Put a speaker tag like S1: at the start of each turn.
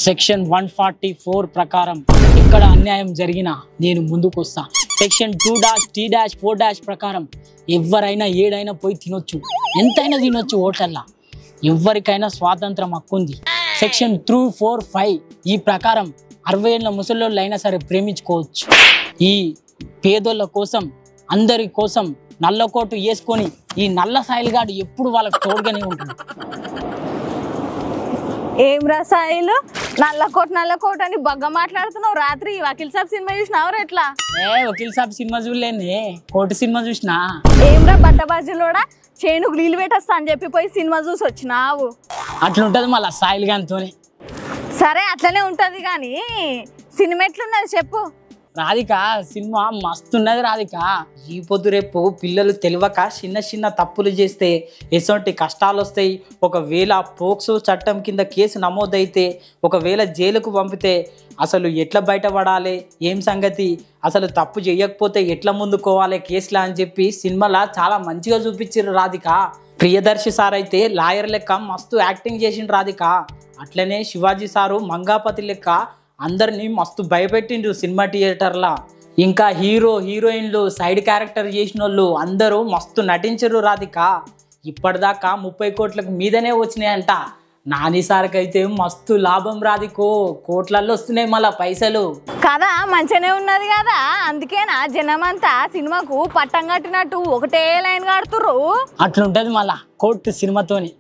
S1: Section 144 ప్రకారం ఎక్కడ అన్యాయం జరిగినా నేను ముందుకు వస్తా. సెక్షన్ 2-T-4- ప్రకారం ఎవరైనా ఏడైనా పోయి తినొచ్చు, ఎంతైనా తినొచ్చు హోటల్లా. ఎవరికైనా స్వాతంత్రం హక్కు ఉంది. సెక్షన్ 3-4-5 ఈ ప్రకారం 60 ఏళ్ళ ముసలోళ్ళు అయినా సరే ప్రేమించుకోవచ్చు. ఈ పేదోళ్ళ కోసం, అందరి కోసం నల్లకోటు వేసుకొని ఈ నల్ల సాయిల్గాడు ఎప్పుడు వాళ్ళకి తోడుగానే ఉంటుంది.
S2: ఏం రసాయిలు నల్లకోట అని బగ్గ మాట్లాడుతున్నావు. రాత్రి వకీల్ సాబ్ సినిమా చూసినావు ఎట్లా?
S1: వకీల్ సాబ్ సినిమా చూడలేని కోర్టు సినిమా చూసినా.
S2: ఏమ్రా బట్టబాజీలోడా చేనుకు నీళ్ళు పెట్టేస్తా అని చెప్పి పోయి సినిమా చూసి వచ్చినావు.
S1: అట్లుంటది మళ్ళా సాయిల్ గానితోనే.
S2: సరే అట్లనే ఉంటది కానీ సినిమా ఎట్లున్నది చెప్పు.
S1: రాధిక సినిమా మస్తున్నది రాధిక. ఈ పొద్దు రేపు పిల్లలు తెలియక చిన్న చిన్న తప్పులు చేస్తే ఎటువంటి కష్టాలు వస్తాయి. ఒకవేళ పోక్సో చట్టం కింద కేసు నమోదైతే, ఒకవేళ జైలుకు పంపితే అసలు ఎట్లా బయటపడాలి, ఏం సంగతి, అసలు తప్పు చేయకపోతే ఎట్లా ముందుకోవాలి కేసులా అని చెప్పి సినిమాలో చాలా మంచిగా చూపించారు రాధిక. ప్రియదర్శి సార్ అయితే లాయర్ లెక్క మస్తు యాక్టింగ్ చేసిండు రాధిక. అట్లనే శివాజీ సారు మంగాపతి లెక్క అందరినీ మస్తు భయపెట్టిండ్రు సినిమా థియేటర్లా. ఇంకా హీరో హీరోయిన్లు సైడ్ క్యారెక్టర్ చేసిన వాళ్ళు అందరూ మస్తు నటించరు రాధిక. ఇప్పటిదాకా 30 కోట్లకు మీదనే వచ్చినాయంట. నాని సార్కి అయితే మస్తు లాభం రాధికో, కోట్లల్లో వస్తున్నాయి మళ్ళా పైసలు.
S2: కదా మంచిగానే ఉన్నది కదా, అందుకేనా జనమంతా సినిమాకు పట్టం కట్టినట్టు ఒకటే లైన్ కడుతుర్రు.
S1: అట్లుంటది మళ్ళా కోర్టు సినిమాతోని.